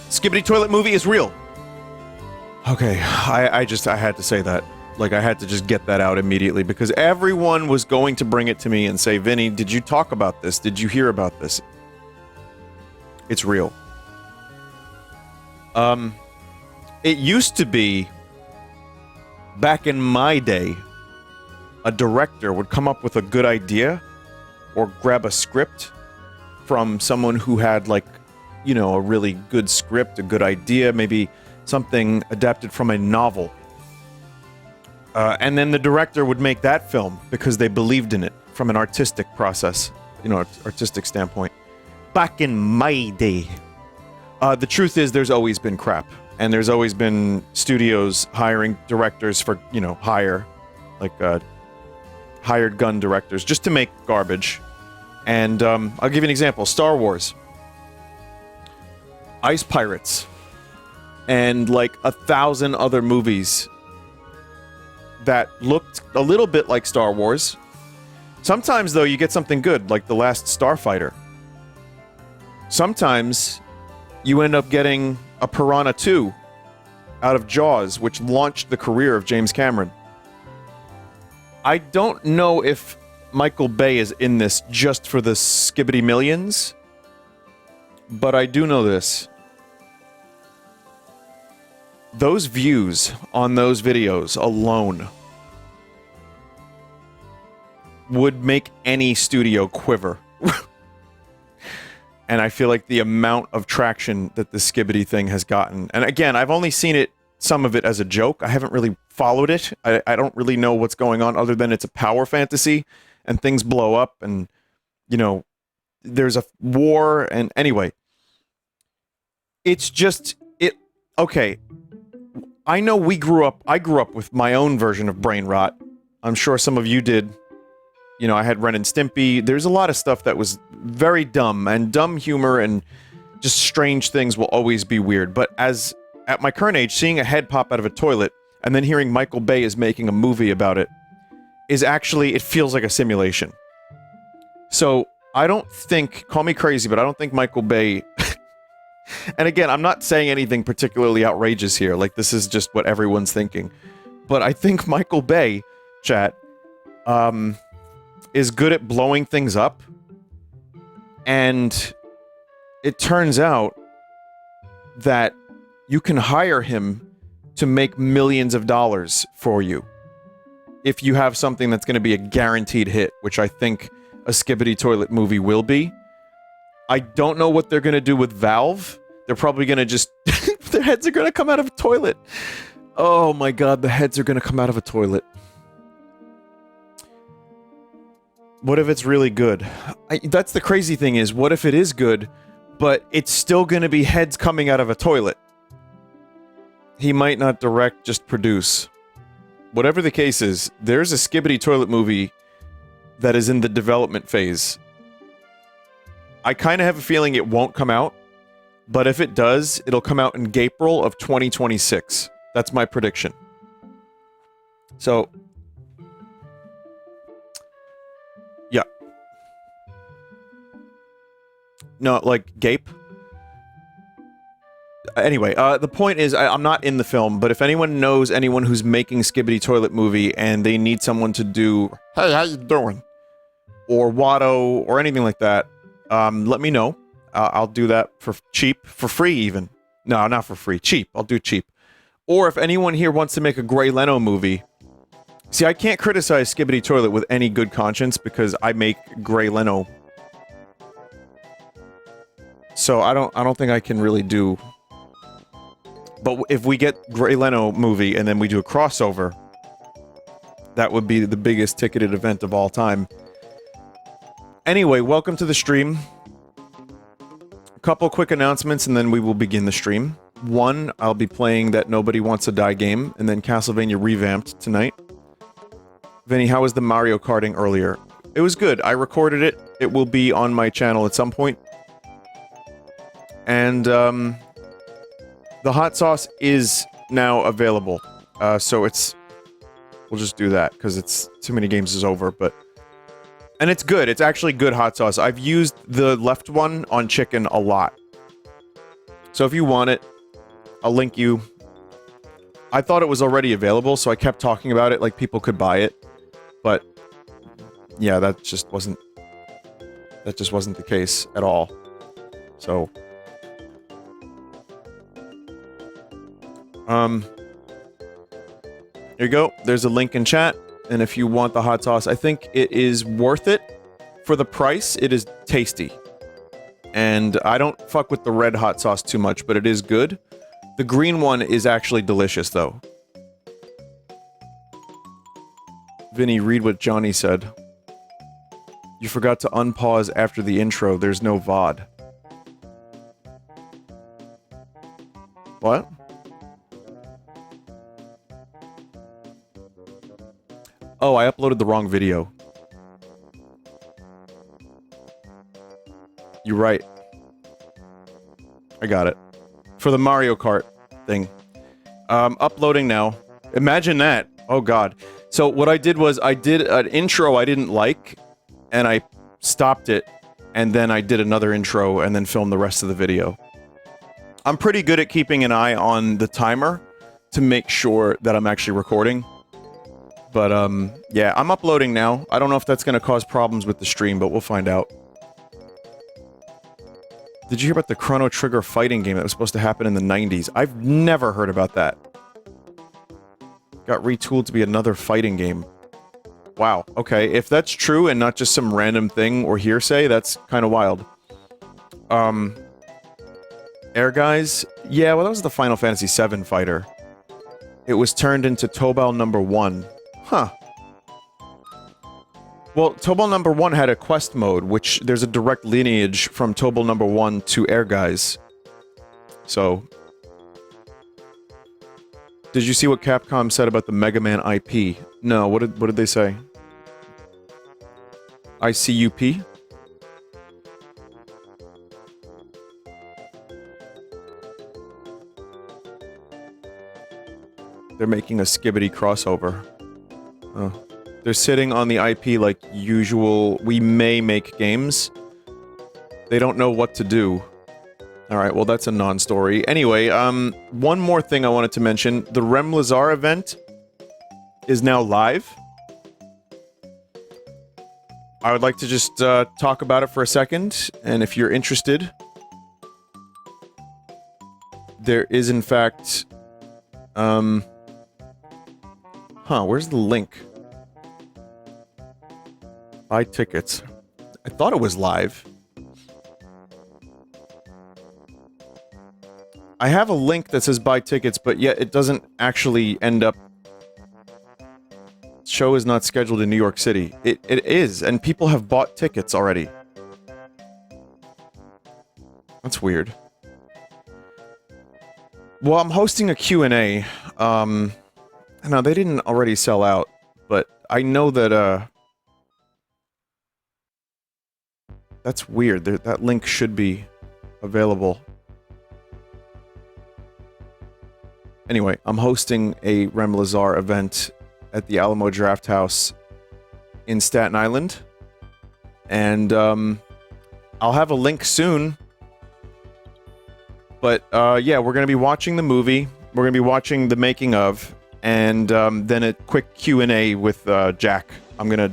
Skibidi toilet movie is real. Okay, I had to say that. Like, I had to just get that out immediately because everyone was going to bring it to me and say, Vinny, did you talk about this? Did you hear about this? It's real. It used to be, back in my day, a director would come up with a good idea or grab a script from someone who had, like, you know, a really good script, a good idea, maybe something adapted from a novel. And then the director would make that film because they believed in it from an artistic process, you know, artistic standpoint. Back in my day. The truth is there's always been crap. And there's always been studios hiring directors for, you know, hire. Like, hired gun directors just to make garbage. And, I'll give you an example. Star Wars. Ice Pirates. And, like, 1,000 other movies that looked a little bit like Star Wars. Sometimes, though, you get something good, like The Last Starfighter. Sometimes you end up getting a Piranha 2 out of Jaws, which launched the career of James Cameron. I don't know if Michael Bay is in this just for the Skibidi millions, but I do know this. Those views on those videos alone would make any studio quiver. And I feel like the amount of traction that the Skibidi thing has gotten... And again, I've only seen it, some of it as a joke. I haven't really followed it. I don't really know what's going on other than it's a power fantasy and things blow up and, you know, there's a war and... Anyway. It's just... Okay. I know I grew up with my own version of brain rot. I'm sure some of you did. You know, I had Ren and Stimpy. There's a lot of stuff that was very dumb, and dumb humor and just strange things will always be weird. But at my current age, seeing a head pop out of a toilet, and then hearing Michael Bay is making a movie about it, is actually, it feels like a simulation. So, I don't think, call me crazy, but I don't think Michael Bay... And again, I'm not saying anything particularly outrageous here, like this is just what everyone's thinking. But I think Michael Bay, chat, is good at blowing things up. And it turns out that you can hire him to make millions of dollars for you. If you have something that's going to be a guaranteed hit, which I think a Skibidi toilet movie will be. I don't know what they're going to do with Valve. They're probably going to just... their heads are going to come out of a toilet. Oh my god, the heads are going to come out of a toilet. What if it's really good? That's the crazy thing is, what if it is good, but it's still going to be heads coming out of a toilet? He might not direct, just produce. Whatever the case is, there's a Skibidi toilet movie that is in the development phase. I kind of have a feeling it won't come out, but if it does, it'll come out in April of 2026. That's my prediction. So, yeah. No, like, gape? Anyway, the point is, I'm not in the film, but if anyone knows anyone who's making Skibidi toilet movie and they need someone to do, hey, how you doing? Or Watto, or anything like that, let me know. I'll do that for cheap, for free even. No, not for free, cheap. I'll do cheap. Or if anyone here wants to make a Gray Leno movie. See, I can't criticize Skibidi Toilet with any good conscience because I make Gray Leno. So I don't think I can really do. But if we get Gray Leno movie and then we do a crossover, that would be the biggest ticketed event of all time. Anyway, welcome to the stream. A couple quick announcements and then we will begin the stream. One, I'll be playing that Nobody Wants to Die game, and then Castlevania Revamped tonight. Vinny, how was the Mario Karting earlier? It was good. I recorded it. It will be on my channel at some point. And, the hot sauce is now available. So it's... We'll just do that, because it's... Too many games is over, but... And it's good. It's actually good hot sauce. I've used the left one on chicken a lot. So if you want it, I'll link you. I thought it was already available, so I kept talking about it like people could buy it. But yeah, that just wasn't the case at all. So here you go. There's a link in chat, and if you want the hot sauce, I think it is worth it for the price. It is tasty. And I don't fuck with the red hot sauce too much, but it is good. The green one is actually delicious, though. Vinny, read what Johnny said. You forgot to unpause after the intro. There's no VOD. What? Oh, I uploaded the wrong video. You're right. I got it. For the Mario Kart thing. Uploading now. Imagine that. Oh god. So what I did was I did an intro I didn't like, and I stopped it, and then I did another intro and then filmed the rest of the video. I'm pretty good at keeping an eye on the timer to make sure that I'm actually recording. But yeah, I'm uploading now. I don't know if that's going to cause problems with the stream, but we'll find out. Did you hear about the Chrono Trigger fighting game that was supposed to happen in the 90s? I've never heard about that. Got retooled to be another fighting game. Wow, okay. If that's true and not just some random thing or hearsay, that's kind of wild. Air Guys? Yeah, well that was the Final Fantasy VII fighter. It was turned into Tobal number 1. Huh. Well, Tobal number 1 had a quest mode, which there's a direct lineage from Tobal number 1 to Air Guys. So... Did you see what Capcom said about the Mega Man IP? No, what did they say? ICUP? They're making a Skibidi crossover. Oh. They're sitting on the IP like usual, we may make games. They don't know what to do. Alright, well that's a non-story. Anyway, one more thing I wanted to mention. The Lezar event is now live. I would like to just talk about it for a second, and if you're interested, there is in fact... where's the link? Buy tickets. I thought it was live. I have a link that says buy tickets, but yet it doesn't actually end up... Show is not scheduled in New York City. It is, and people have bought tickets already. That's weird. Well, I'm hosting a Q&A. No, they didn't already sell out, but I know that, that's weird. That link should be available. Anyway, I'm hosting a Lezar event at the Alamo Draft House in Staten Island. And, I'll have a link soon. But, yeah, we're gonna be watching the movie. We're gonna be watching the making of. And, then a quick Q&A with, Jack. I'm gonna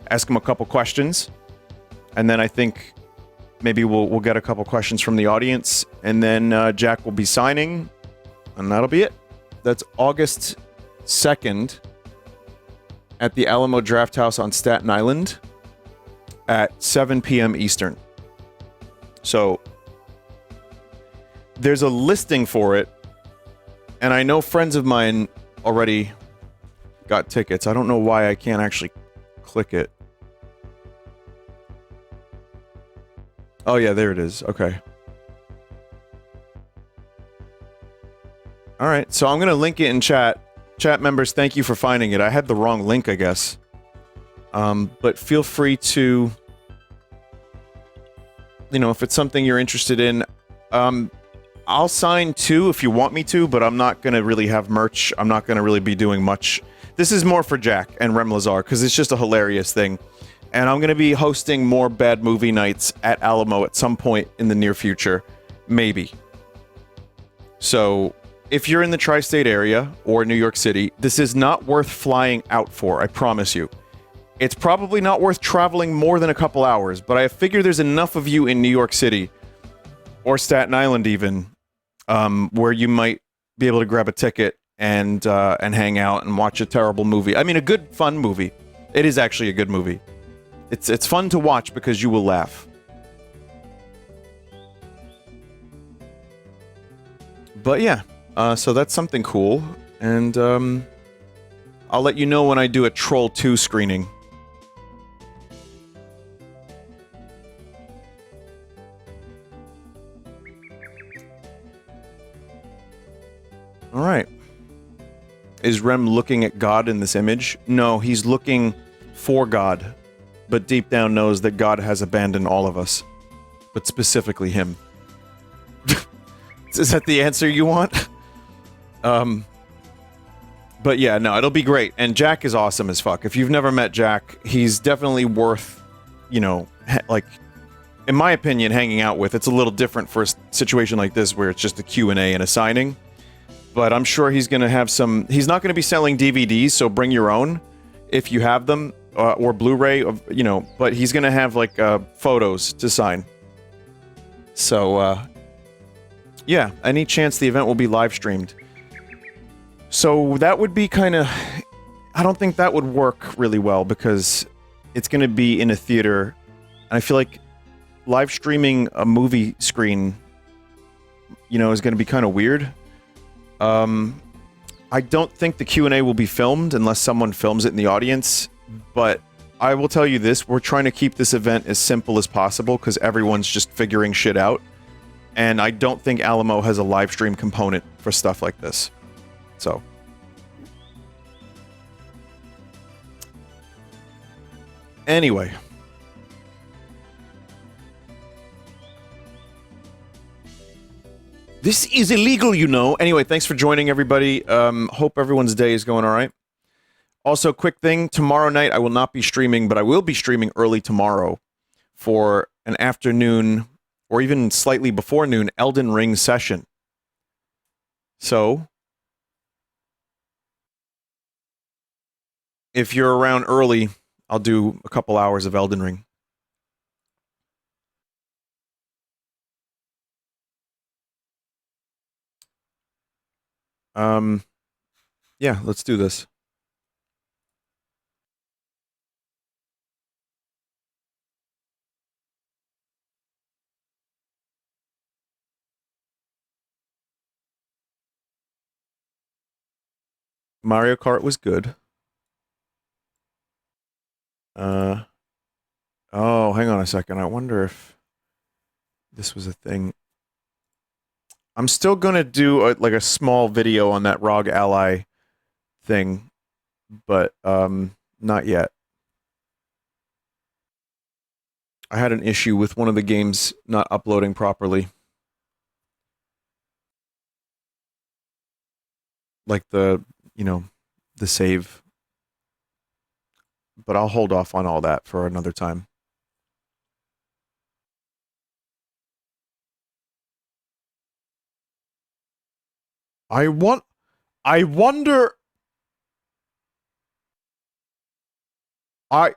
ask him a couple questions. And then I think maybe we'll get a couple questions from the audience. And then, Jack will be signing. And that'll be it. That's August 2nd at the Alamo Draft House on Staten Island at 7 p.m. Eastern. So, there's a listing for it, and I know friends of mine already got tickets. I don't know why I can't actually click it. Oh yeah, there it is. Okay. Alright, so I'm gonna link it in chat. Chat members, thank you for finding it. I had the wrong link, I guess. But feel free to... You know, if it's something you're interested in, I'll sign too if you want me to, but I'm not gonna really have merch. I'm not gonna really be doing much. This is more for Jack and Lezar, because it's just a hilarious thing. And I'm gonna be hosting more bad movie nights at Alamo at some point in the near future. Maybe. So if you're in the tri-state area or New York City, this is not worth flying out for, I promise you. It's probably not worth traveling more than a couple hours, but I figure there's enough of you in New York City, or Staten Island even, where you might be able to grab a ticket and hang out and watch a terrible movie. I mean, a good, fun movie. It is actually a good movie. It's fun to watch because you will laugh. But yeah, so that's something cool, and I'll let you know when I do a Troll 2 screening. Alright. Is Rem looking at God in this image? No, he's looking for God, but deep down knows that God has abandoned all of us. But specifically him. Is that the answer you want? But yeah, no, it'll be great. And Jack is awesome as fuck. If you've never met Jack, he's definitely worth, you know, like, in my opinion, hanging out with. It's a little different for a situation like this where it's just a Q&A and a signing. But I'm sure he's going to have some... He's not going to be selling DVDs, so bring your own if you have them, or Blu-ray, you know, but he's going to have, like, photos to sign. So, yeah, any chance the event will be live-streamed. So that would be kind of... I don't think that would work really well, because it's going to be in a theater, and I feel like live-streaming a movie screen, you know, is going to be kind of weird. I don't think the Q&A will be filmed unless someone films it in the audience, but I will tell you this, we're trying to keep this event as simple as possible because everyone's just figuring shit out, and I don't think Alamo has a live stream component for stuff like this. So. Anyway. This is illegal, you know. Anyway, thanks for joining, everybody. Hope everyone's day is going all right. Also, quick thing. Tomorrow night, I will not be streaming, but I will be streaming early tomorrow for an afternoon, or even slightly before noon, Elden Ring session. So, if you're around early, I'll do a couple hours of Elden Ring. Yeah, let's do this. Mario Kart was good. Oh, hang on a second. I wonder if this was a thing. I'm still gonna do like a small video on that ROG Ally thing, but not yet. I had an issue with one of the games not uploading properly. Like the, you know, the save. But I'll hold off on all that for another time. I wonder... I